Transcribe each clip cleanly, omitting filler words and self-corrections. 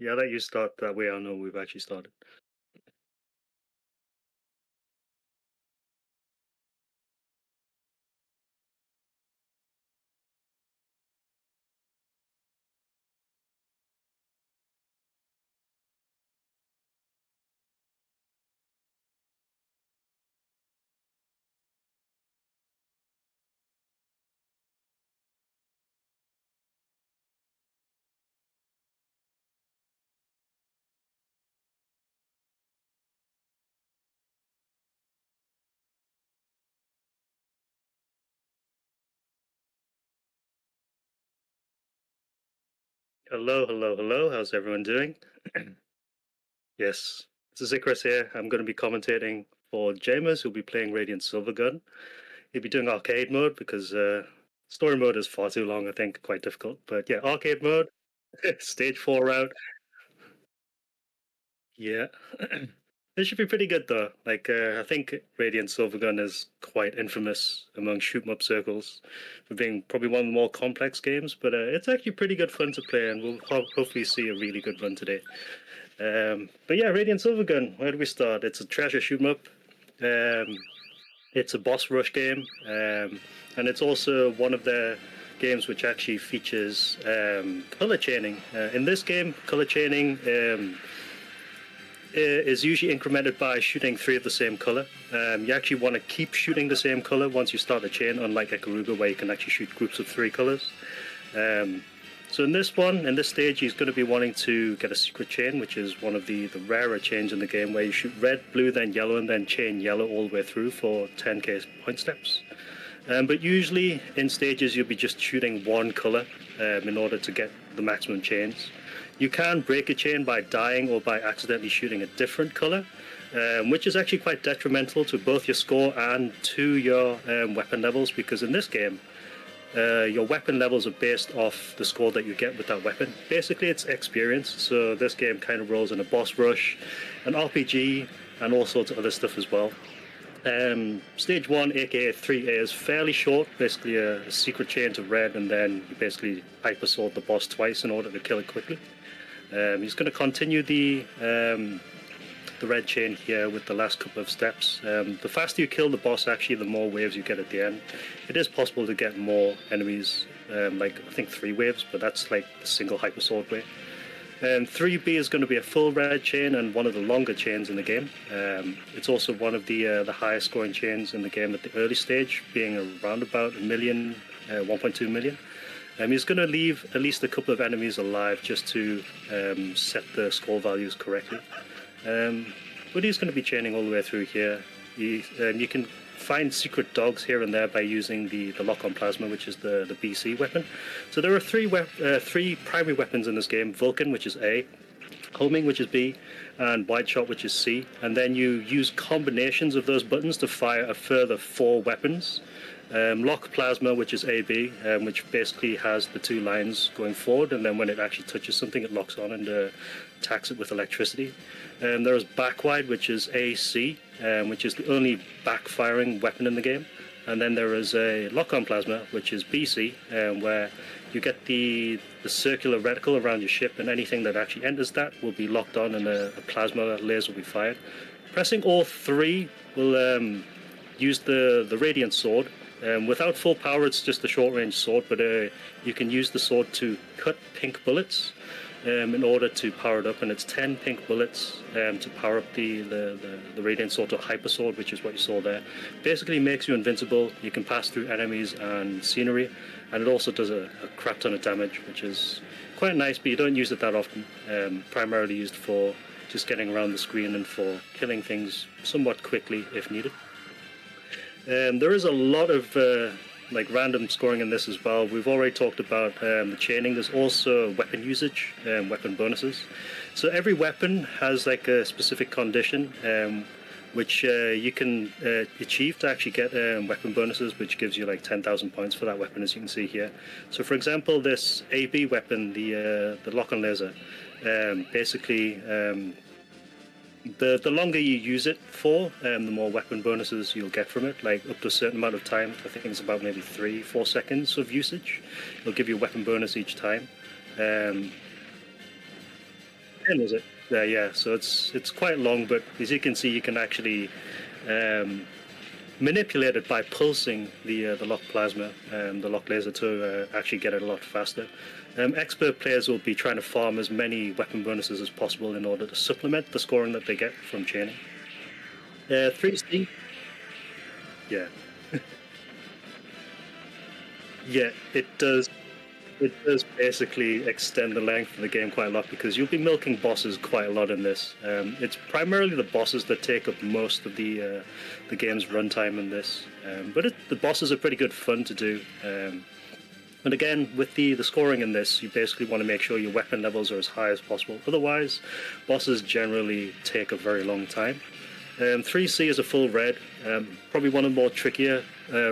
Yeah, that you start that way, I know we've actually started. Hello, hello, hello. How's everyone doing? Yes, this is Icarus here. I'm going to be commentating for James, who'll be playing Radiant Silvergun. He'll be doing arcade mode because story mode is far too long, I think, quite difficult. But yeah, arcade mode, stage 4 route. Yeah. It should be pretty good though. I think Radiant Silvergun is quite infamous among shoot 'em up circles for being probably one of the more complex games, but it's actually pretty good fun to play, and we'll hopefully see a really good run today. But yeah, Radiant Silvergun, where do we start? It's a treasure shoot 'em up. Um, it's a boss rush game, and it's also one of the games which actually features color chaining. In this game, color chaining is usually incremented by shooting 3 of the same color. You actually want to keep shooting the same color once you start the chain, unlike Ikaruga, where you can actually shoot groups of 3 colors. So in this stage, he's going to be wanting to get a secret chain, which is one of the rarer chains in the game, where you shoot red, blue, then yellow, and then chain yellow all the way through for 10k point steps. But usually in stages, you'll be just shooting one color in order to get the maximum chains. You can break a chain by dying or by accidentally shooting a different color, which is actually quite detrimental to both your score and to your weapon levels, because in this game, your weapon levels are based off the score that you get with that weapon. Basically, it's experience, so this game kind of rolls in a boss rush, an RPG, and all sorts of other stuff as well. Stage 1, aka 3A, is fairly short, basically a secret chain to red, and then you basically hyper sword the boss twice in order to kill it quickly. He's going to continue the red chain here with the last couple of steps. The faster you kill the boss, actually, the more waves you get at the end. It is possible to get more enemies, like I think 3 waves, but that's like the single hyper sword way. 3B is going to be a full red chain and one of the longer chains in the game. It's also one of the highest scoring chains in the game at the early stage, being around about a million, 1.2 million. He's going to leave at least a couple of enemies alive just to set the score values correctly. But he's going to be chaining all the way through here. You can find secret dogs here and there by using the lock-on plasma, which is the BC weapon. So there are three primary weapons in this game: Vulcan, which is A, homing, which is B, and wide shot, which is C. And then you use combinations of those buttons to fire a further 4 weapons. Lock plasma, which is AB, which basically has the 2 lines going forward, and then when it actually touches something, it locks on and attacks it with electricity. There is backwide, which is AC, which is the only backfiring weapon in the game. And then there is a lock-on plasma, which is BC, where you get the circular reticle around your ship, and anything that actually enters that will be locked on, and a plasma laser will be fired. Pressing all 3 will use the radiant sword. Without full power, it's just a short-range sword, but you can use the sword to cut pink bullets in order to power it up, and it's 10 pink bullets to power up the radiant sword to hyper sword, which is what you saw there. Basically makes you invincible. You can pass through enemies and scenery, and it also does a crap ton of damage, which is quite nice, but you don't use it that often. Primarily used for just getting around the screen and for killing things somewhat quickly if needed. There is a lot of random scoring in this as well. We've already talked about the chaining. There's also weapon usage, weapon bonuses. So every weapon has like a specific condition which you can achieve to actually get weapon bonuses, which gives you like 10,000 points for that weapon, as you can see here. So for example, this AB weapon, the lock-on laser, basically the longer you use it for, the more weapon bonuses you'll get from it, like up to a certain amount of time. I think it's about maybe 3-4 seconds of usage. It'll give you a weapon bonus each time. 10, is it? Yeah. So it's quite long, but as you can see, you can actually manipulate it by pulsing the lock plasma, the lock laser, to actually get it a lot faster. Expert players will be trying to farm as many weapon bonuses as possible in order to supplement the scoring that they get from chaining. 3C, yeah, yeah, it does. It does basically extend the length of the game quite a lot because you'll be milking bosses quite a lot in this. It's primarily the bosses that take up most of the game's runtime in this, but the bosses are pretty good fun to do. And again, with the scoring in this, you basically want to make sure your weapon levels are as high as possible. Otherwise, bosses generally take a very long time. 3C is a full red, probably one of the more trickier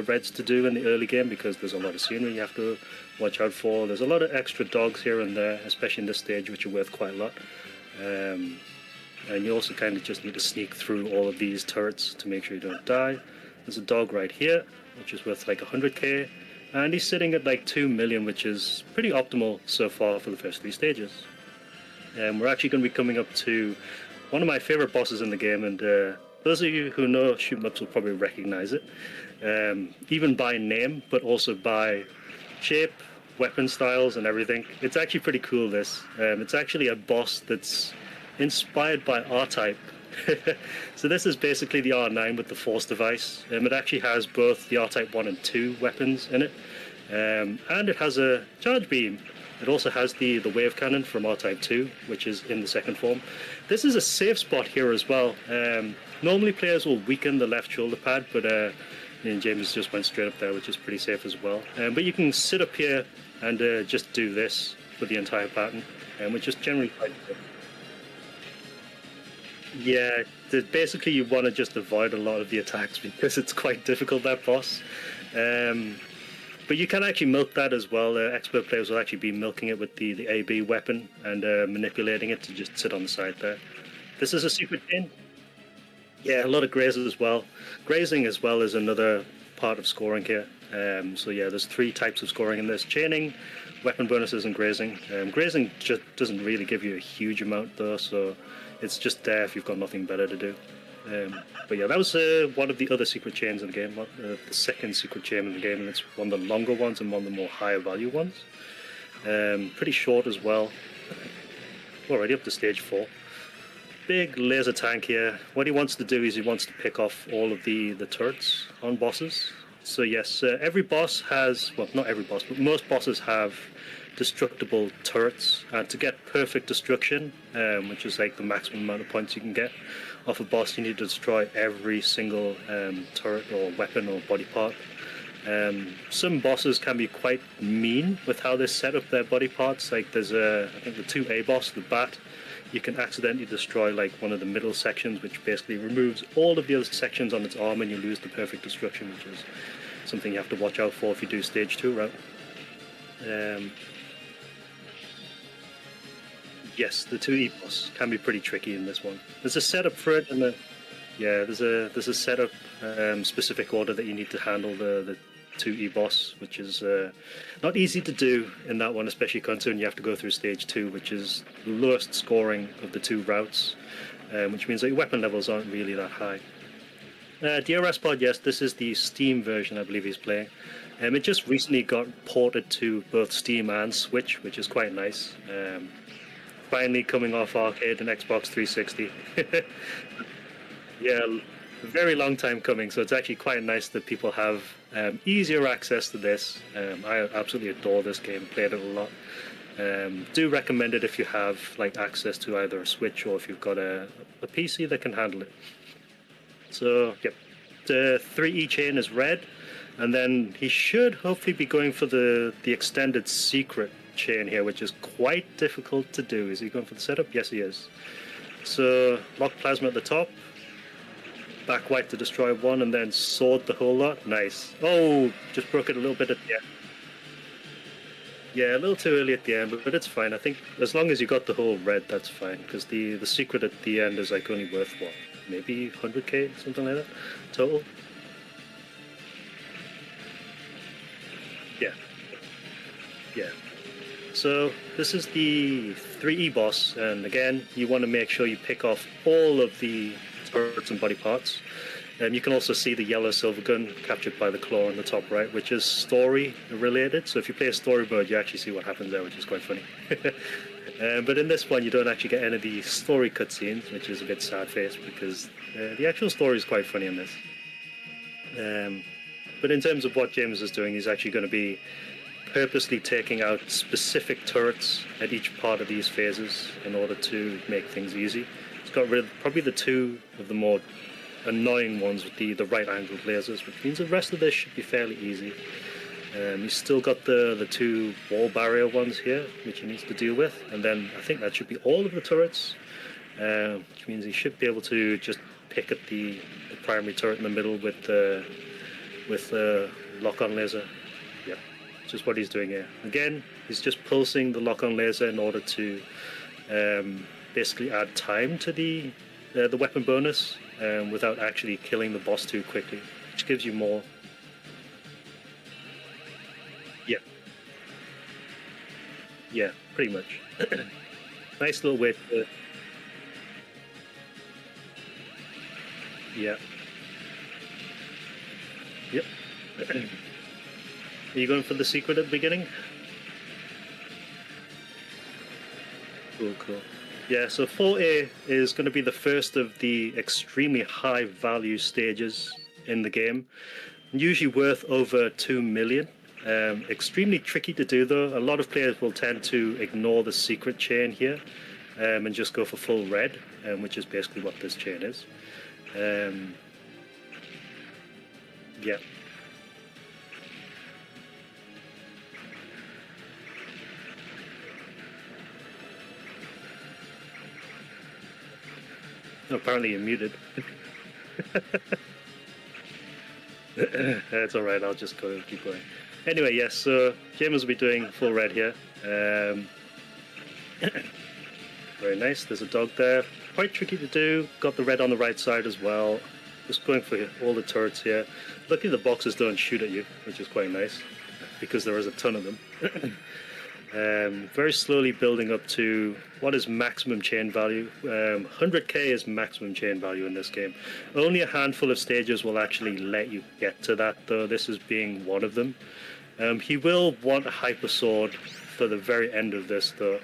reds to do in the early game because there's a lot of scenery you have to watch out for. There's a lot of extra dogs here and there, especially in this stage, which are worth quite a lot. And you also kind of just need to sneak through all of these turrets to make sure you don't die. There's a dog right here, which is worth like 100k, and he's sitting at like 2 million, which is pretty optimal so far for the first 3 stages. We're actually going to be coming up to one of my favorite bosses in the game, and those of you who know shoot 'em ups will probably recognize it, even by name, but also by shape, weapon styles, and everything. It's actually pretty cool. It's actually a boss that's inspired by R-Type. So this is basically the R9 with the Force device. It actually has both the R-Type 1 and 2 weapons in it, and it has a charge beam. It also has the wave cannon from R-Type 2, which is in the second form. This is a safe spot here as well. Normally players will weaken the left shoulder pad, but James just went straight up there, which is pretty safe as well. But you can sit up here and just do this for the entire pattern, which is generally quite good. Yeah, basically you want to just avoid a lot of the attacks because it's quite difficult, that boss. But you can actually milk that as well. Expert players will actually be milking it with the AB weapon and manipulating it to just sit on the side there. This is a secret chain. Yeah, a lot of grazes as well. Grazing as well is another part of scoring here. So yeah, there's 3 types of scoring in this: chaining, weapon bonuses, and grazing. Grazing just doesn't really give you a huge amount though, so it's just there if you've got nothing better to do. But yeah, that was one of the other secret chains in the game, the second secret chain in the game, and it's one of the longer ones and one of the more higher value ones. Pretty short as well. Already up to stage 4. Big laser tank here. What he wants to do is he wants to pick off all of the turrets on bosses. So yes, every boss has, well, not every boss, but most bosses have destructible turrets. And to get perfect destruction, which is like the maximum amount of points you can get off a boss, you need to destroy every single turret or weapon or body part. Some bosses can be quite mean with how they set up their body parts. Like there's I think the 2A boss, the Bat. You can accidentally destroy like one of the middle sections, which basically removes all of the other sections on its arm, and you lose the perfect destruction, which is something you have to watch out for if you do stage 2 route. Yes, the 2E boss can be pretty tricky in this one. There's a setup for it, and there's a setup specific order that you need to handle the 2E boss, which is not easy to do in that one, especially considering you have to go through stage 2, which is the lowest scoring of the 2 routes, which means that your weapon levels aren't really that high. DRS pod, yes, this is the Steam version I believe he's playing. It just recently got ported to both Steam and Switch, which is quite nice. Finally coming off arcade and Xbox 360. Yeah, a very long time coming, so it's actually quite nice that people have easier access to this. I absolutely adore this game, played it a lot. Do recommend it if you have like access to either a Switch or if you've got a PC that can handle it. So yep, the 3E chain is red, and then he should hopefully be going for the extended secret chain here, which is quite difficult to do. Is he going for the setup? Yes, he is. So lock plasma at the top, back white to destroy one, and then sword the whole lot. Nice. Oh, just broke it a little bit at the end. Yeah, a little too early at the end, but it's fine. I think as long as you got the whole red, that's fine, because the secret at the end is like only worth what, maybe 100k, something like that total. Yeah. So this is the 3E boss, and again, you want to make sure you pick off all of the turrets and body parts. You can also see the yellow Silvergun captured by the claw on the top right, which is story related. So if you play a story mode, you actually see what happens there, which is quite funny. But in this one, you don't actually get any of the story cutscenes, which is a bit sad-faced because the actual story is quite funny in this. But in terms of what James is doing, he's actually going to be purposely taking out specific turrets at each part of these phases in order to make things easy. It's got rid of probably the two of the more annoying ones with the right angled lasers, which means the rest of this should be fairly easy. He's still got the two wall barrier ones here, which he needs to deal with, and then I think that should be all of the turrets, which means he should be able to just pick at the primary turret in the middle with the lock-on laser. Yeah, just what he's doing here. Again, he's just pulsing the lock-on laser in order to basically add time to the weapon bonus without actually killing the boss too quickly, which gives you more. Yeah, pretty much. Nice little way to... Yeah. Yep. Are you going for the secret at the beginning? Cool. Yeah, so 4A is going to be the first of the extremely high value stages in the game. Usually worth over 2 million. Extremely tricky to do though. A lot of players will tend to ignore the secret chain here and just go for full red, which is basically what this chain is. Yeah. Apparently you're muted. It's alright, I'll just keep going. Anyway, yes, so James will be doing full red here. Very nice, there's a dog there. Quite tricky to do, got the red on the right side as well. Just going for all the turrets here. Luckily the boxes don't shoot at you, which is quite nice, because there is a ton of them. Very slowly building up to what is maximum chain value. 100k is maximum chain value in this game. Only a handful of stages will actually let you get to that, though this is being one of them. He will want a hyper sword for the very end of this, though.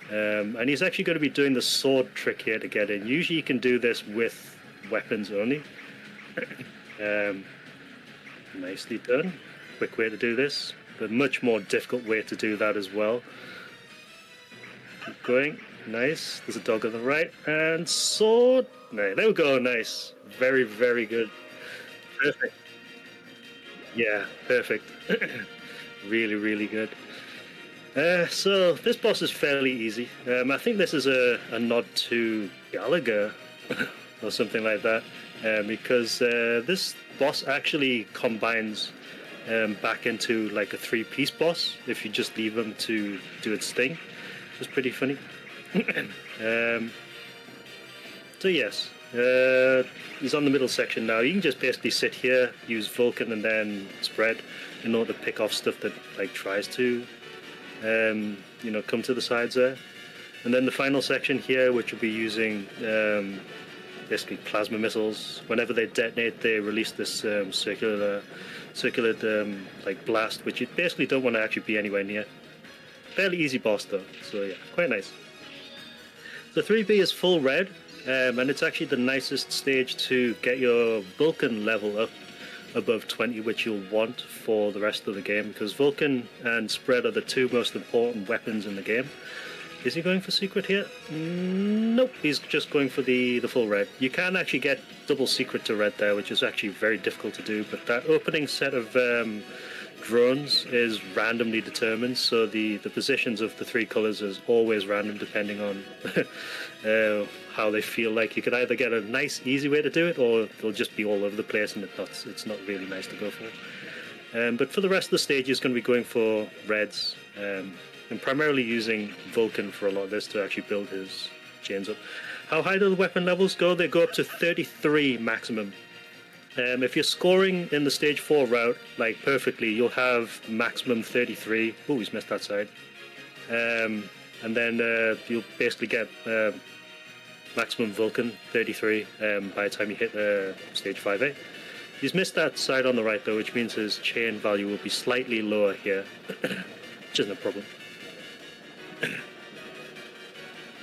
And he's actually going to be doing the sword trick here to get in. Usually you can do this with weapons only. Nicely done. Quick way to do this. But much more difficult way to do that as well. Keep going. Nice. There's a dog on the right. And sword. No, there we go. Nice. Very, very good. Perfect. Yeah, perfect. Really, really good. So this boss is fairly easy. I think this is a nod to Gallagher or something like that, because this boss actually combines back into like a 3-piece boss if you just leave him to do its thing, which is pretty funny. So yes, he's on the middle section now. You can just basically sit here, use Vulcan and then spread in order to pick off stuff that like tries to come to the sides there. And then the final section here, which will be using basically plasma missiles. Whenever they detonate, they release this circular like blast, which you basically don't want to actually be anywhere near. Fairly easy boss though, so yeah, quite nice. The 3B is full red, and it's actually the nicest stage to get your Vulcan level up above 20, which you'll want for the rest of the game, because Vulcan and Spread are the two most important weapons in the game. Is he going for secret here? Nope, he's just going for the full red. You can actually get double secret to red there, which is actually very difficult to do, but that opening set of drones is randomly determined, so the positions of the 3 colors is always random depending on how they feel like. You could either get a nice easy way to do it, or they'll just be all over the place and it's not really nice to go for. But for the rest of the stage, he's going to be going for reds, and primarily using Vulcan for a lot of this to actually build his chains up. How high do the weapon levels go? They go up to 33 maximum. If you're scoring in the stage 4 route like perfectly, you'll have maximum 33. Oh, he's missed that side. and then you'll basically get maximum Vulcan 33 by the time you hit stage 5A. He's missed that side on the right though, which means his chain value will be slightly lower here, which isn't a problem.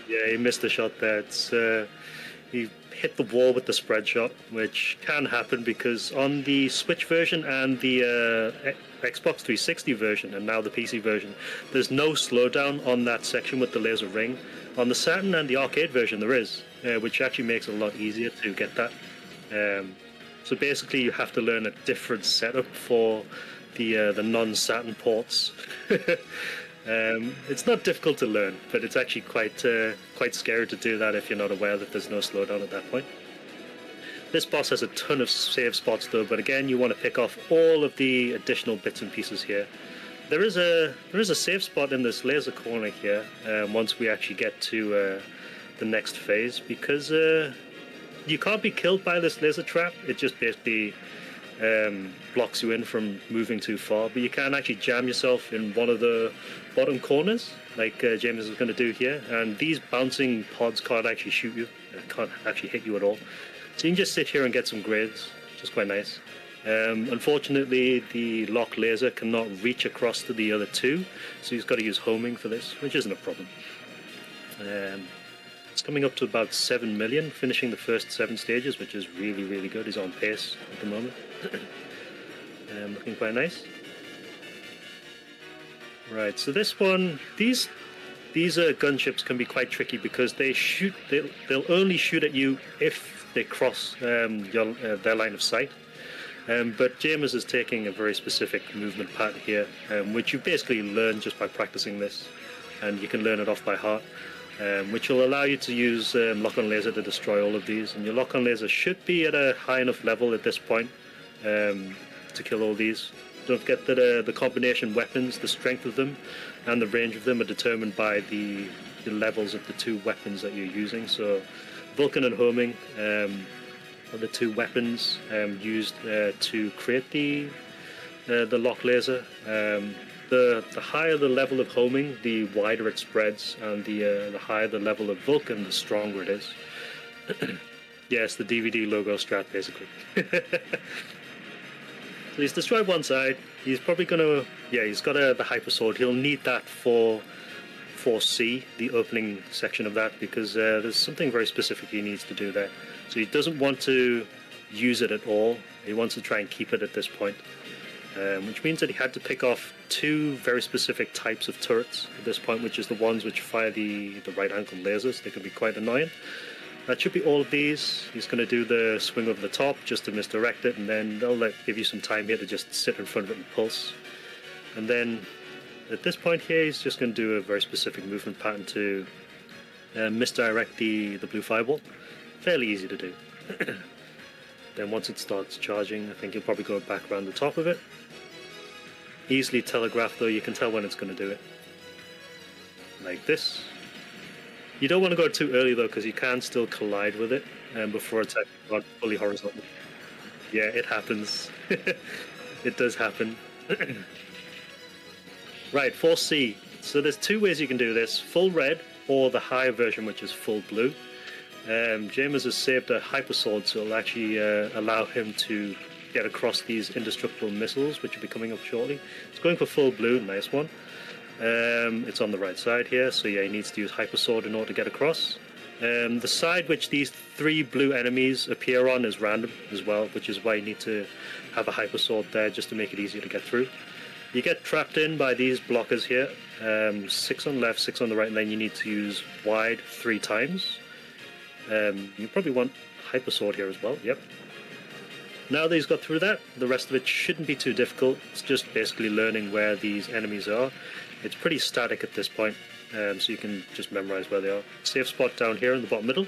Yeah, he missed the shot there. It's he hit the wall with the spread shot, which can happen because on the Switch version and the Xbox 360 version and now the PC version, there's no slowdown on that section with the laser ring. On the Saturn and the arcade version there is, which actually makes it a lot easier to get that. So basically you have to learn a different setup for the non-Saturn ports. It's not difficult to learn, but it's actually quite scary to do that if you're not aware that there's no slowdown at that point. This boss has a ton of save spots though, but again you want to pick off all of the additional bits and pieces here. There is a save spot in this laser corner here once we actually get to the next phase, because you can't be killed by this laser trap. It just basically blocks you in from moving too far, but you can actually jam yourself in one of the bottom corners like James is going to do here, and these bouncing pods can't actually shoot you, can't actually hit you at all, so you can just sit here and get some grades, which is quite nice. Unfortunately the lock laser cannot reach across to the other two, so he's got to use homing for this, which isn't a problem. It's coming up to about 7 million, finishing the first 7 stages, which is really good. He's on pace at the moment. Looking quite nice. Right, so this one, these gunships can be quite tricky because they'll only shoot at you if they cross their line of sight. But James is taking a very specific movement pattern here, which you basically learn just by practicing this, and you can learn it off by heart. Which will allow you to use lock-on laser to destroy all of these, and your lock-on laser should be at a high enough level at this point to kill all these. Don't forget that the combination weapons, the strength of them and the range of them are determined by the levels of the two weapons that you're using. So Vulcan and homing are the two weapons used to create the lock laser. The higher the level of homing, the wider it spreads, and the higher the level of Vulcan, the stronger it is. Yes, the DVD logo strat, basically. So he's destroyed one side. He's probably going to... Yeah, he's got the hyper sword. He'll need that for C, the opening section of that, because there's something very specific he needs to do there. So he doesn't want to use it at all. He wants to try and keep it at this point. Which means that he had to pick off 2 very specific types of turrets at this point, which is the ones which fire the right angle lasers. They can be quite annoying. That should be all of these. He's going to do the swing over the top just to misdirect it, and then they'll give you some time here to just sit in front of it and pulse. And then at this point here, he's just going to do a very specific movement pattern to misdirect the blue fireball. Fairly easy to do. Then once it starts charging, I think he'll probably go back around the top of it. Easily telegraphed though, you can tell when it's going to do it. Like this. You don't want to go too early though, because you can still collide with it before it's gone fully horizontal. Yeah, it happens. It does happen. Right, for C. So there's 2 ways you can do this. Full red, or the higher version, which is full blue. James has saved a hyper sword, so it'll actually allow him to get across these indestructible missiles, which will be coming up shortly. It's going for full blue, nice one. It's on the right side here, so yeah, he needs to use hyper sword in order to get across. The side which these 3 blue enemies appear on is random as well, which is why you need to have a hyper sword there just to make it easier to get through. You get trapped in by these blockers here, 6 on the left, 6 on the right, and then you need to use wide 3 times. You probably want hyper sword here as well. Yep. Now that he's got through that, the rest of it shouldn't be too difficult. It's just basically learning where these enemies are. It's pretty static at this point, so you can just memorize where they are. Safe spot down here in the bottom middle.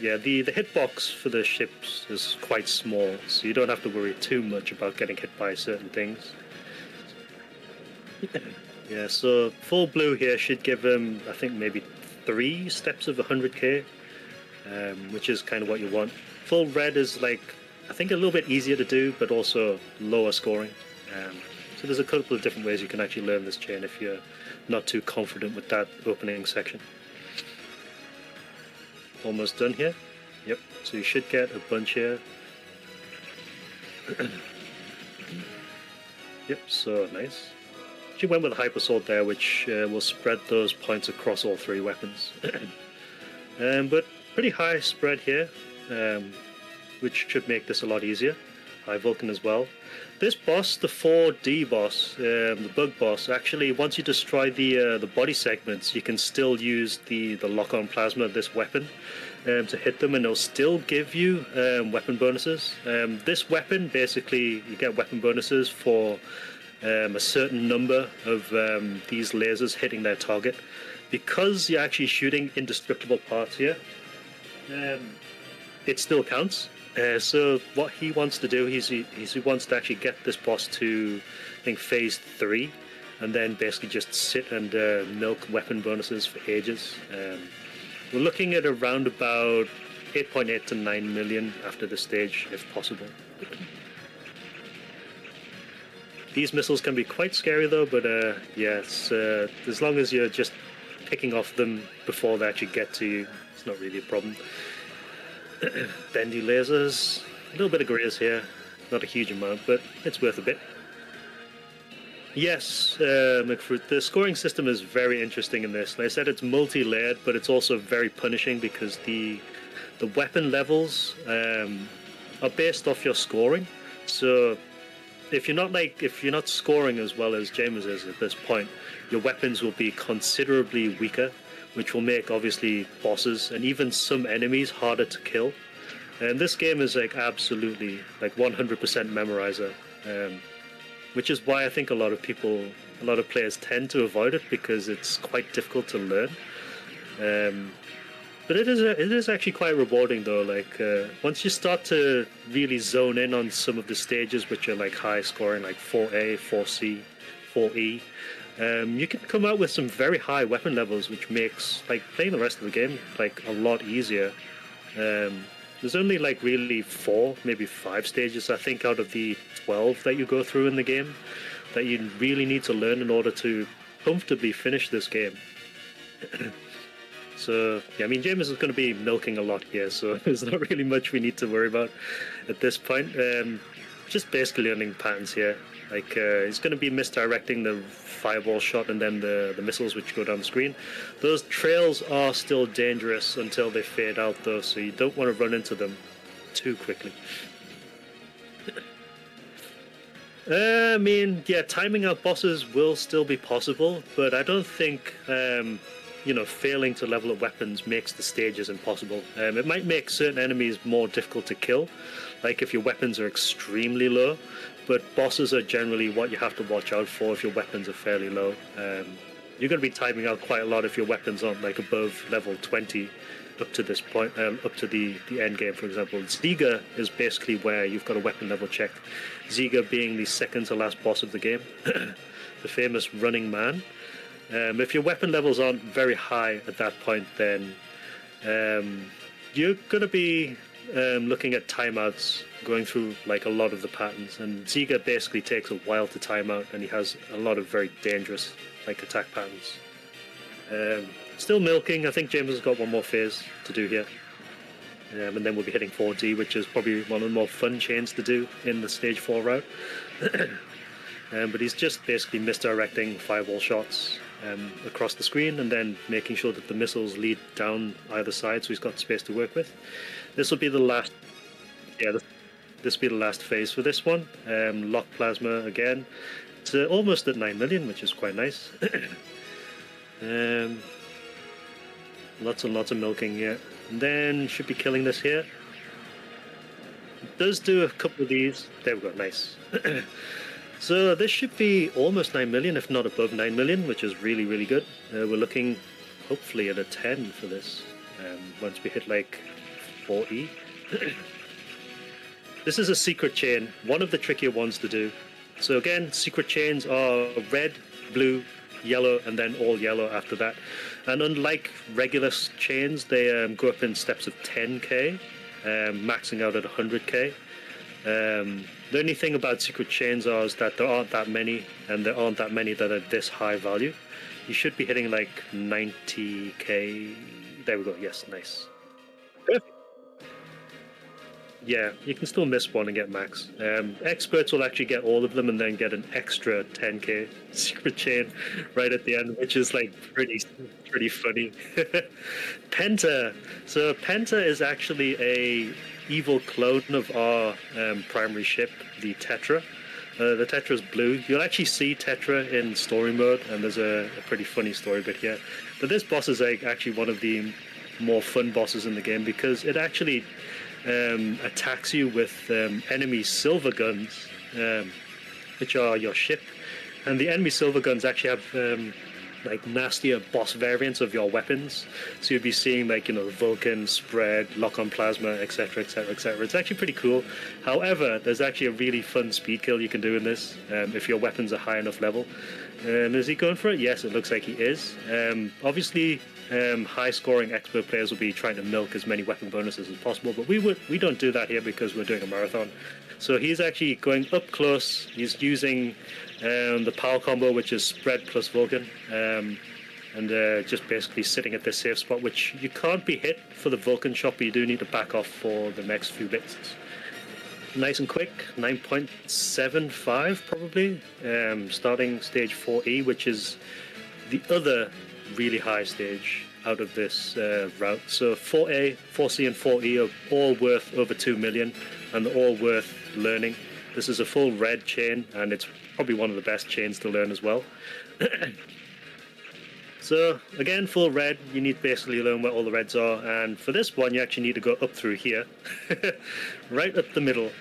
Yeah, the hitbox for the ships is quite small, so you don't have to worry too much about getting hit by certain things. Yeah, so full blue here should give him, I think, maybe 3 steps of 100k, which is kind of what you want. Full red is like, I think, a little bit easier to do, but also lower scoring. So there's a couple of different ways you can actually learn this chain if you're not too confident with that opening section. Almost done here. Yep, so you should get a bunch here. Yep, so nice. She went with a hyper sword there, which will spread those points across all three weapons. But pretty high spread here, which should make this a lot easier. High Vulcan as well. This boss, the 4D boss, the bug boss, actually once you destroy the body segments, you can still use the lock-on plasma of this weapon to hit them, and it'll still give you weapon bonuses. This weapon, basically, you get weapon bonuses for a certain number of these lasers hitting their target. Because you're actually shooting indestructible parts here, it still counts. So what he wants to do, he wants to actually get this boss to, I think, phase 3, and then basically just sit and milk weapon bonuses for ages. We're looking at around about 8.8 to 9 million after this stage, if possible. These missiles can be quite scary though, but yes, as long as you're just picking off them before they actually get to you, it's not really a problem. Bendy lasers, a little bit of grazes here, not a huge amount, but it's worth a bit. Yes, McFruit, the scoring system is very interesting in this. Like I said, it's multi-layered, but it's also very punishing because the weapon levels are based off your scoring. So if you're not scoring as well as James is at this point, your weapons will be considerably weaker, which will make obviously bosses and even some enemies harder to kill. And this game is like absolutely like 100% memorizer, which is why I think a lot of players tend to avoid it, because it's quite difficult to learn. But it is actually quite rewarding though. Like once you start to really zone in on some of the stages which are like high scoring, like 4A, 4C, 4E, you can come out with some very high weapon levels, which makes like playing the rest of the game like a lot easier. There's only like really 4, maybe 5 stages I think out of the 12 that you go through in the game that you really need to learn in order to comfortably finish this game. So yeah, I mean, James is going to be milking a lot here, so there's not really much we need to worry about at this point. Just basically learning patterns here. Like he's going to be misdirecting the fireball shot and then the missiles which go down the screen. Those trails are still dangerous until they fade out though, so you don't want to run into them too quickly. I mean, yeah, timing out bosses will still be possible, but I don't think failing to level up weapons makes the stages impossible. It might make certain enemies more difficult to kill, like if your weapons are extremely low, but bosses are generally what you have to watch out for if your weapons are fairly low. You're going to be timing out quite a lot if your weapons aren't like above level 20 up to this point, up to the end game, for example. Ziga is basically where you've got a weapon level check. Ziga being the second to last boss of the game, the famous running man. If your weapon levels aren't very high at that point, then you're going to be looking at timeouts, going through like a lot of the patterns. And Ziga basically takes a while to time out, and he has a lot of very dangerous like attack patterns. Still milking. I think James has got one more phase to do here. And then we'll be hitting 4D, which is probably one of the more fun chains to do in the stage 4 route. But he's just basically misdirecting fireball shots across the screen and then making sure that the missiles lead down either side, so he's got space to work with. This will be the last. Yeah, this will be the last phase for this one. Lock plasma again. It's almost at 9 million, which is quite nice. Lots and lots of milking here. And then should be killing this here. It does do a couple of these. There we go, nice. So this should be almost 9 million, if not above 9 million, which is really, really good. We're looking hopefully at a 10 for this, once we hit like 4E. This is a secret chain, one of the trickier ones to do. So again, secret chains are red, blue, yellow, and then all yellow after that. And unlike regular chains, they go up in steps of 10k, maxing out at 100k. The only thing about secret chains is that there aren't that many, and there aren't that many that are this high value. You should be hitting like 90k. There we go. Yes, nice. Perfect. Yeah, you can still miss one and get max. Experts will actually get all of them and then get an extra 10k secret chain right at the end, which is like pretty funny. Penta. So Penta is actually a evil clone of our primary ship, the Tetra. The Tetra is blue. You'll actually see Tetra in story mode, and there's a pretty funny story bit here. But this boss is like actually one of the more fun bosses in the game because it actually attacks you with enemy Silverguns, which are your ship. And the enemy Silverguns actually have like nastier boss variants of your weapons. So you'd be seeing like, you know, Vulcan, Spread, Lock-on Plasma, etc, etc, etc. It's actually pretty cool. However, there's actually a really fun speed kill you can do in this if your weapons are high enough level. Is he going for it? Yes, it looks like he is. Obviously, high-scoring expert players will be trying to milk as many weapon bonuses as possible, but we don't do that here because we're doing a marathon. So he's actually going up close. He's using the power combo, which is Spread plus Vulcan, and just basically sitting at this safe spot, which you can't be hit for the Vulcan shot, but you do need to back off for the next few bits. Nice and quick, 9.75 probably, starting stage 4E, which is the other really high stage out of this route. So 4A, 4C and 4E are all worth over 2 million and all worth learning. This is a full red chain and it's probably one of the best chains to learn as well. So again, full red, you need to basically learn where all the reds are, and for this one you actually need to go up through here, right up the middle.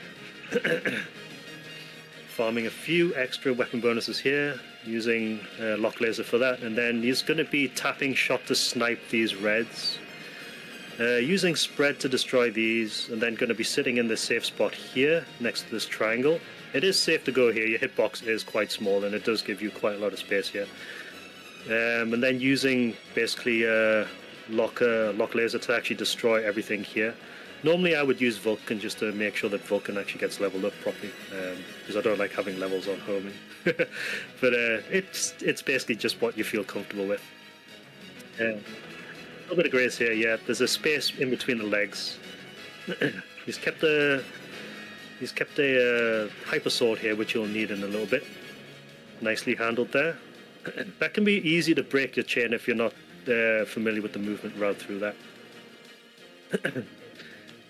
Farming a few extra weapon bonuses here, using lock laser for that, and then he's going to be tapping shot to snipe these reds, using spread to destroy these, and then going to be sitting in this safe spot here next to this triangle. It is safe to go here, your hitbox is quite small and it does give you quite a lot of space here. And then using basically lock laser to actually destroy everything here. Normally I would use Vulcan just to make sure that Vulcan actually gets leveled up properly, because I don't like having levels on homing. But it's basically just what you feel comfortable with. A little bit of grace here, yeah. There's a space in between the legs. He's kept a hyper sword here, which you'll need in a little bit. Nicely handled there. That can be easy to break your chain if you're not familiar with the movement route through that.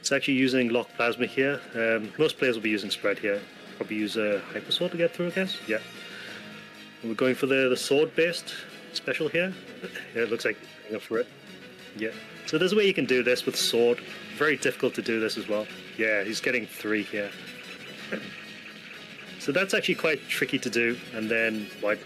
It's actually using lock plasma here. Most players will be using spread here. Probably use a hyper sword to get through, I guess. Yeah. And we're going for the sword based special here. Yeah, it looks like going up for it. Yeah. So there's a way you can do this with sword. Very difficult to do this as well. Yeah, he's getting 3 here. So that's actually quite tricky to do, and then wide.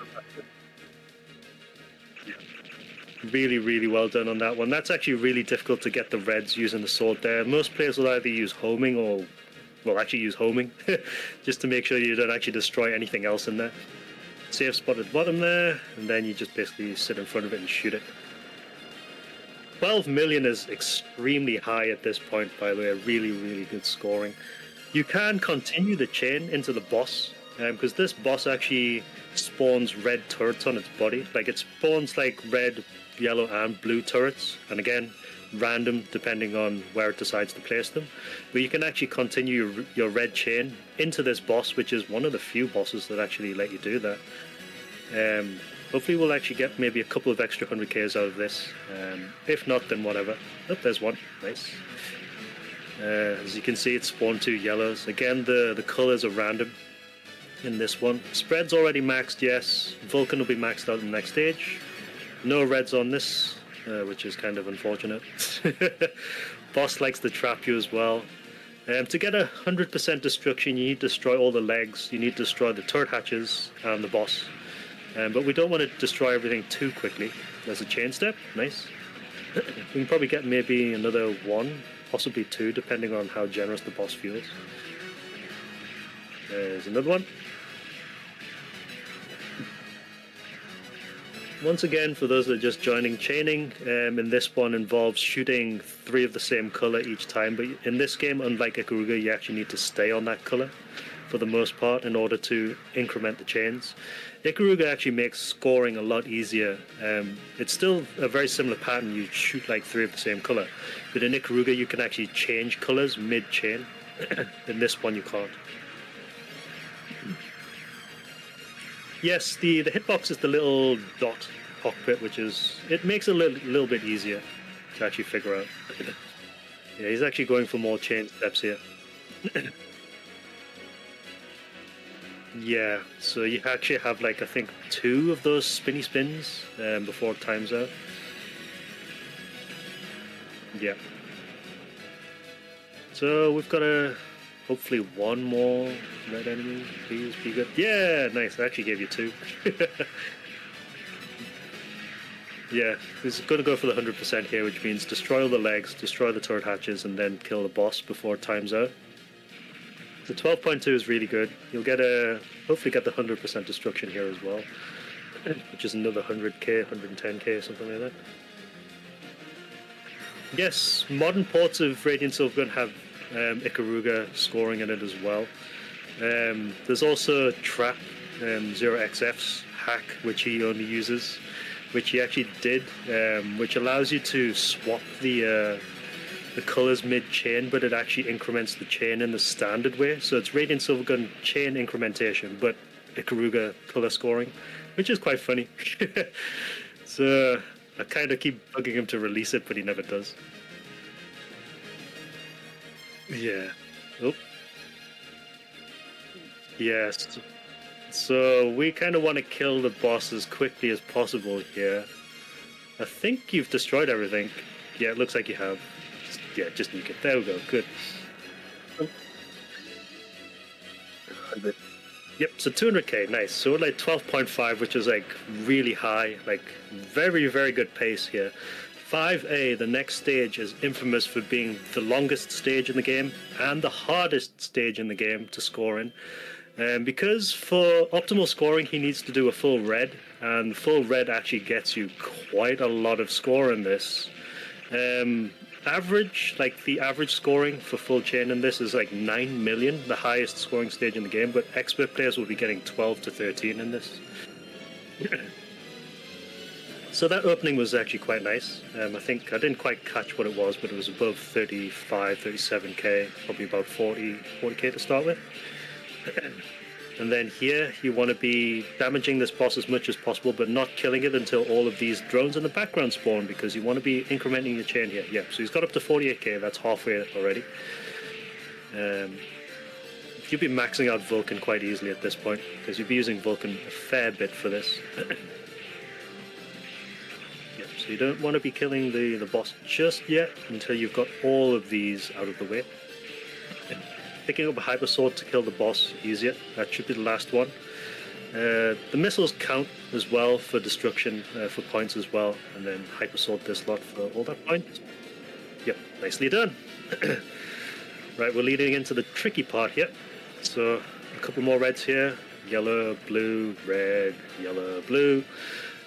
Really, really well done on that one. That's actually really difficult to get the reds using the sword there. Most players will either use homing or, well, actually use homing, just to make sure you don't actually destroy anything else in there. Safe spot at the bottom there, and then you just basically sit in front of it and shoot it. 12 million is extremely high at this point, by the way. Really, really good scoring. You can continue the chain into the boss, because this boss actually spawns red turrets on its body. Like, it spawns like red, yellow and blue turrets, and again random depending on where it decides to place them, but you can actually continue your red chain into this boss, which is one of the few bosses that actually let you do that. Hopefully we'll actually get maybe a couple of extra 100Ks out of this. If not, then whatever. Oh, there's one. Nice. As you can see, it spawned 2 yellows. Again, the colors are random in this one. Spread's already maxed, yes. Vulcan will be maxed out in the next stage. No reds on this, which is kind of unfortunate. Boss likes to trap you as well. To get 100% destruction, you need to destroy all the legs, you need to destroy the turret hatches and the boss. But we don't want to destroy everything too quickly. There's a chain step, nice. We can probably get maybe another 1, possibly 2, depending on how generous the boss feels. There's another one. once again, for those that are just joining, chaining in this one involves shooting 3 of the same color each time, but in this game, unlike Ikaruga, you actually need to stay on that color for the most part in order to increment the chains. Ikaruga actually makes scoring a lot easier. It's still a very similar pattern. You shoot like 3 of the same color, but in Ikaruga you can actually change colors mid-chain. In this one you can't. Yes, the hitbox is the little dot cockpit, which is, it makes it a little bit easier to actually figure out. Yeah, he's actually going for more chain steps here. Yeah, so you actually have like, I think 2 of those spinny spins before it times out. Yeah. So we've got hopefully 1 more red enemy. Please be good. Yeah, nice. I actually gave you 2. Yeah, he's going to go for the 100% here, which means destroy all the legs, destroy the turret hatches, and then kill the boss before it times out. The 12.2 is really good. You'll get hopefully get the 100% destruction here as well, which is another 100k, 110k, something like that. Yes, modern ports of Radiant Silvergun have Ikaruga scoring in it as well. There's also Trap 0xf's hack, which he only uses, which he actually did, which allows you to swap the colors mid-chain, but it actually increments the chain in the standard way. So it's Radiant Silvergun chain incrementation, but Ikaruga color scoring, which is quite funny. So I kind of keep bugging him to release it, but he never does. Yeah. Oh. Yes. So we kind of want to kill the boss as quickly as possible here. I think you've destroyed everything. Yeah, it looks like you have. Yeah, just nuke it. There we go. Good. 100. Yep, so 200k, nice. So we're like 12.5, which is like really high, like very, very good pace here. 5A, the next stage, is infamous for being the longest stage in the game and the hardest stage in the game to score in. Because for optimal scoring, he needs to do a full red, and full red actually gets you quite a lot of score in this. Average, like the average scoring for full chain in this is like 9 million, the highest scoring stage in the game, but expert players will be getting 12 to 13 in this. So that opening was actually quite nice. I think I didn't quite catch what it was, but it was above 35, 37k, probably about 40k to start with. And then here you want to be damaging this boss as much as possible, but not killing it until all of these drones in the background spawn, because you want to be incrementing your chain here. Yeah, so he's got up to 48k, that's halfway already. You'll be maxing out Vulcan quite easily at this point, because you'll be using Vulcan a fair bit for this. Yep, so you don't want to be killing the boss just yet until you've got all of these out of the way. Picking up a hyper sword to kill the boss easier. That should be the last one. The missiles count as well for destruction, for points as well, and then hyper sword this lot for all that points. Yep, nicely done. Right, we're leading into the tricky part here. So a couple more reds here. Yellow, blue, red, yellow, blue.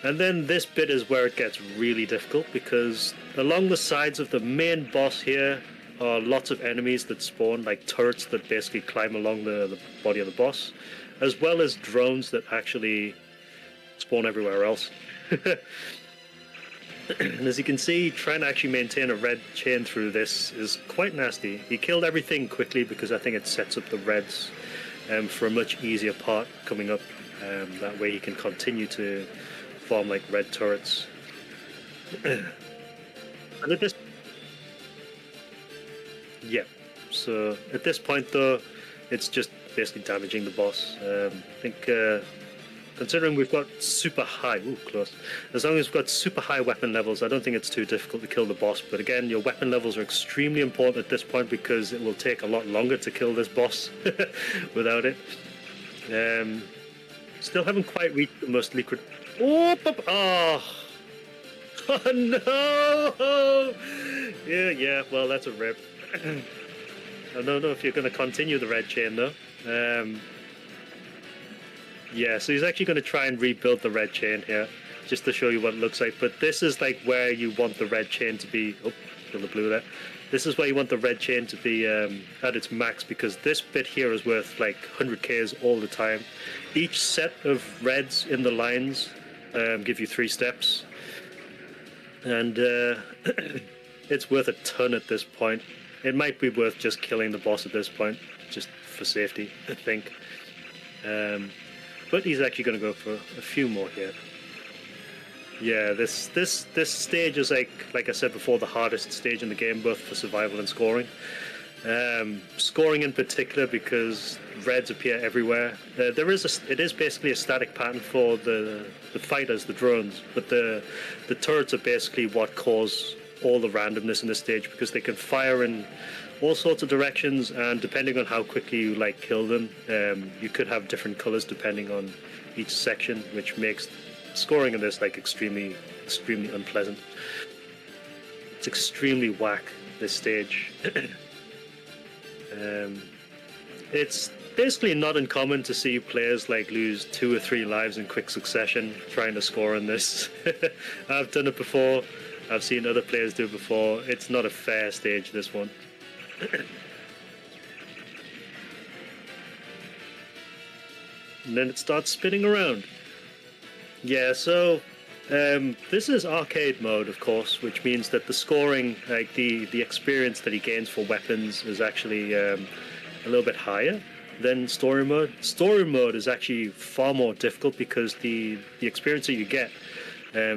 And then this bit is where it gets really difficult, because along the sides of the main boss here are lots of enemies that spawn, like turrets that basically climb along the body of the boss, as well as drones that actually spawn everywhere else. And as you can see, trying to actually maintain a red chain through this is quite nasty. He killed everything quickly because I think it sets up the reds for a much easier part coming up. That way he can continue to form like red turrets. And at this Yeah, so at this point though, it's just basically damaging the boss. I think considering we've got super high, close. As long as we've got super high weapon levels, I don't think it's too difficult to kill the boss. But again, your weapon levels are extremely important at this point, because it will take a lot longer to kill this boss without it. Still haven't quite reached the most liquid. Oh no! Yeah, well, that's a rip. I don't know if you're going to continue the red chain though. Yeah, so he's actually going to try and rebuild the red chain here. just to show you what it looks like. But this is like where you want the red chain to be. Oh, kill the blue there. This is where you want the red chain to be at its max, because this bit here is worth like 100Ks all the time. Each set of reds in the lines give you 3 steps, and it's worth a ton at this point. It might be worth just killing the boss at this point, just for safety, I think. But he's actually going to go for a few more here. Yeah, this stage is like I said before, the hardest stage in the game, both for survival and scoring. Scoring in particular, because reds appear everywhere. It is basically a static pattern for the fighters, the drones, but the turrets are basically what cause all the randomness in this stage, because they can fire in all sorts of directions, and depending on how quickly you like kill them, you could have different colors depending on each section, which makes scoring in this like extremely unpleasant. It's extremely whack, this stage. It's basically not uncommon to see players like lose 2 or 3 lives in quick succession trying to score in this. I've done it before. I've seen other players do it before. It's not a fair stage, this one. And then it starts spinning around. Yeah, so this is arcade mode, of course, which means that the scoring, like the experience that he gains for weapons, is actually a little bit higher than story mode. Story mode is actually far more difficult, because the experience that you get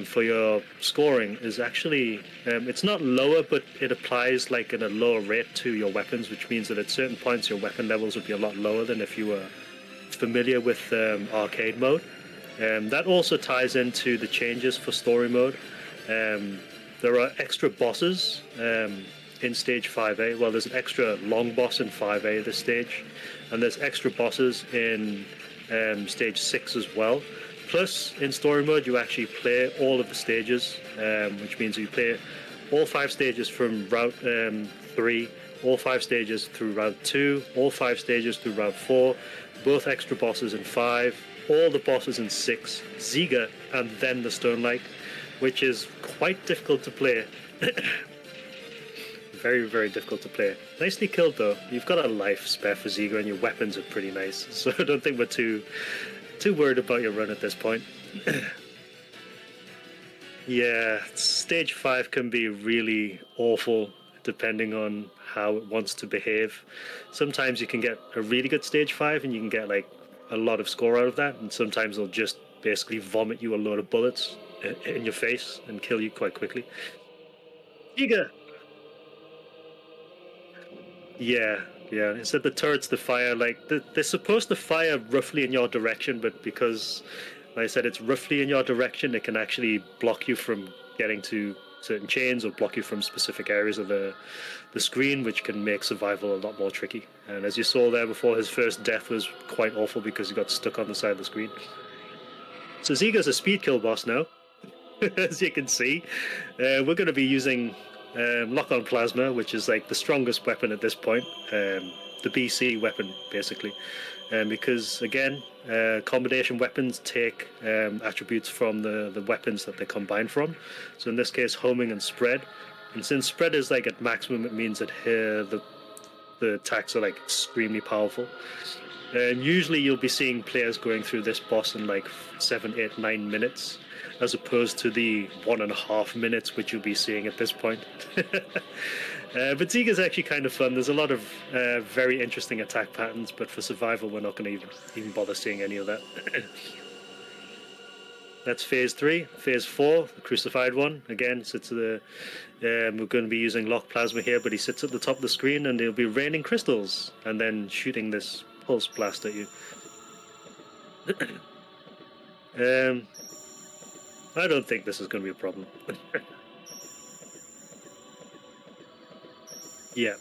for your scoring is actually it's not lower, but it applies like at a lower rate to your weapons, which means that at certain points your weapon levels would be a lot lower than if you were familiar with arcade mode. That also ties into the changes for story mode. There are extra bosses in stage 5A. Well, there's an extra long boss in 5A this stage, and there's extra bosses in stage 6 as well. Plus, in story mode, you actually play all of the stages, which means you play all 5 stages from Route 3, all 5 stages through Route 2, all 5 stages through Route 4, both extra bosses in 5, all the bosses in 6, Ziga, and then the Stonelight, which is quite difficult to play. Very, very difficult to play. Nicely killed, though. You've got a life spare for Ziga, and your weapons are pretty nice, so I don't think we're too worried about your run at this point. Yeah, stage 5 can be really awful depending on how it wants to behave. Sometimes you can get a really good stage 5 and you can get like a lot of score out of that, and sometimes they'll just basically vomit you a load of bullets in your face and kill you quite quickly. Giga! Yeah, instead the turrets that fire, like, they're supposed to fire roughly in your direction, but because, like I said, it's roughly in your direction, it can actually block you from getting to certain chains or block you from specific areas of the screen, which can make survival a lot more tricky. And as you saw there before, his first death was quite awful because he got stuck on the side of the screen. So Ziga's a speed kill boss now, as you can see. We're going to be using lock-on plasma, which is like the strongest weapon at this point, the BC weapon basically, because again, combination weapons take attributes from the weapons that they combine from. So in this case, homing and spread, and since spread is like at maximum, it means that here the attacks are like extremely powerful. And usually you'll be seeing players going through this boss in like 7, 8, 9 minutes, as opposed to the 1.5 minutes which you'll be seeing at this point. But Ziga's actually kind of fun. There's a lot of very interesting attack patterns, but for survival we're not going to even bother seeing any of that. That's phase 3. Phase 4, the crucified one, again sits at the we're going to be using lock plasma here, but he sits at the top of the screen and he'll be raining crystals and then shooting this pulse blast at you. I don't think this is going to be a problem. Yeah.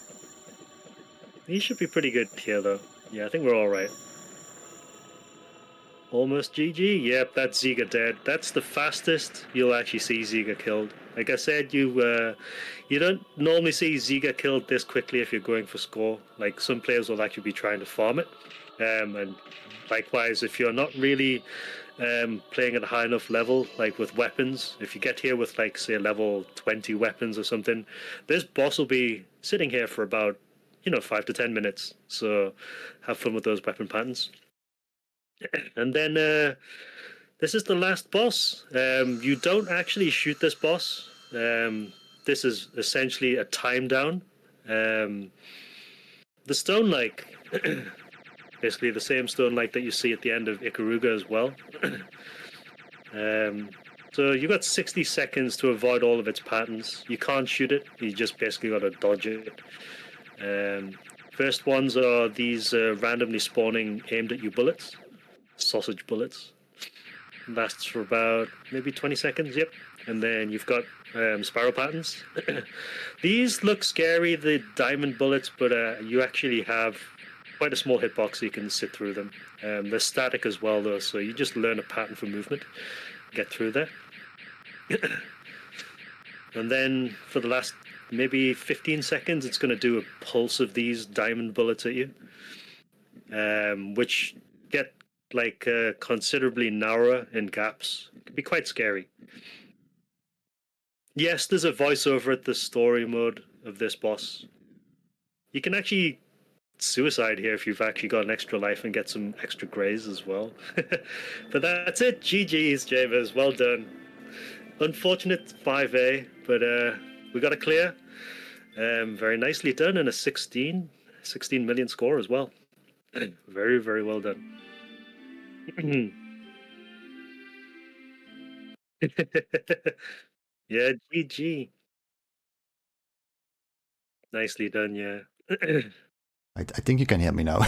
He should be pretty good here, though. Yeah, I think we're alright. Almost GG. Yep, that's Ziga dead. That's the fastest you'll actually see Ziga killed. Like I said, you don't normally see Ziga killed this quickly if you're going for score. Like, some players will actually be trying to farm it. And likewise, if you're not really playing at a high enough level, like with weapons, if you get here with like say level 20 weapons or something, this boss will be sitting here for about 5 to 10 minutes. So have fun with those weapon patterns. And then this is the last boss. You don't actually shoot this boss. This is essentially a time down. The stone like basically the same stone light that you see at the end of Ikaruga as well. So you've got 60 seconds to avoid all of its patterns. You can't shoot it, you just basically got to dodge it. First ones are these randomly spawning aimed at you bullets, sausage bullets. Lasts for about maybe 20 seconds, yep. And then you've got spiral patterns. These look scary, the diamond bullets, but you actually have quite a small hitbox so you can sit through them. They're static as well though, so you just learn a pattern for movement, get through there. And then for the last maybe 15 seconds it's going to do a pulse of these diamond bullets at you, which get like considerably narrower in gaps. It can be quite scary. Yes, there's a voiceover at the story mode of this boss. You can actually suicide here if you've actually got an extra life and get some extra grays as well. But that's it. GG's, Javers. Well done. Unfortunate 5A, but we got a clear. Very nicely done, and a 16 million score as well. Very, very well done. Yeah, GG. Nicely done, yeah. I think you can hear me now.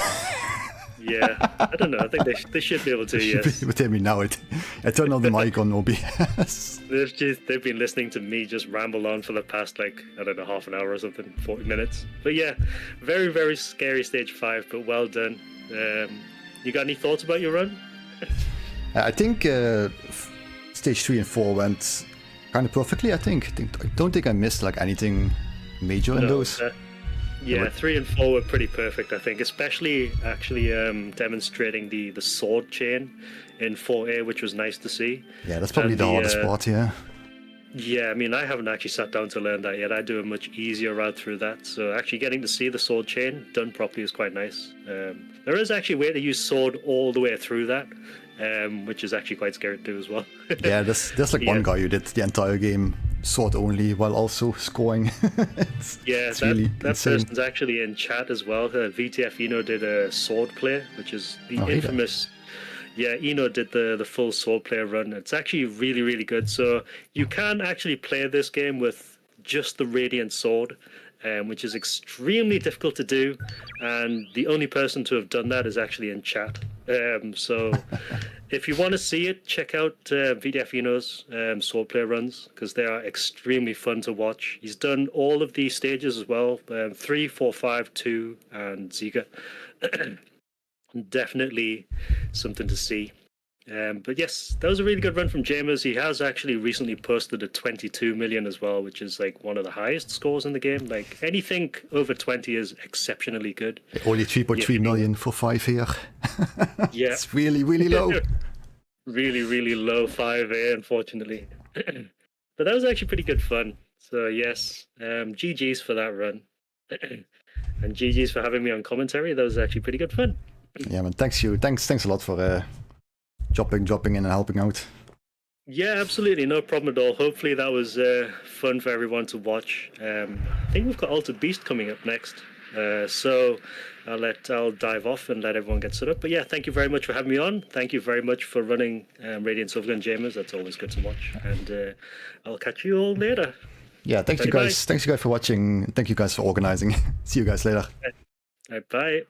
Yeah, I don't know. I think they should be able to, yes. Should be able to hear me now. I turned on the mic on OBS. They've been listening to me just ramble on for the past, like, I don't know, half an hour or something, 40 minutes. But yeah, very, very scary stage 5, but well done. You got any thoughts about your run? I think stage 3 and 4 went kind of perfectly, I think. I don't think I missed like anything major in those. Yeah, 3 and 4 were pretty perfect, I think, especially actually demonstrating the sword chain in 4A, which was nice to see. Yeah, that's probably the hardest part, yeah. Yeah, I mean, I haven't actually sat down to learn that yet. I do a much easier route through that. So actually getting to see the sword chain done properly is quite nice. There is actually a way to use sword all the way through that, which is actually quite scary to do as well. Yeah, there's like one guy who did the entire game sword only while also scoring. It's really that person's actually in chat as well. VTF Eno did a sword play, which is the infamous... Yeah, Eno did the full sword player run. It's actually really, really good. So you can actually play this game with just the Radiant Sword, which is extremely difficult to do. And the only person to have done that is actually in chat. So if you want to see it, check out VTF Eno's sword player runs, because they are extremely fun to watch. He's done all of these stages as well, 3, 4, 5, 2, and Ziga. Definitely something to see. But yes, that was a really good run from Jamers. He has actually recently posted a 22 million as well, which is like one of the highest scores in the game. Like anything over 20 is exceptionally good. Only 3.3 million for 5 here. Yeah. It's really, really low. Really, really low 5A, unfortunately. But that was actually pretty good fun. So yes, GG's for that run. And GG's for having me on commentary. That was actually pretty good fun. Yeah, man, thanks a lot for dropping in and helping out. Yeah, absolutely, no problem at all. Hopefully that was fun for everyone to watch. I think we've got Altered Beast coming up next, so I'll dive off and let everyone get set up. But yeah, thank you very much for having me on. Thank you very much for running Radiant Silvergun Jamers. That's always good to watch, and I'll catch you all later. Yeah, thanks you guys for watching. Thank you guys for organizing. See you guys later. Bye.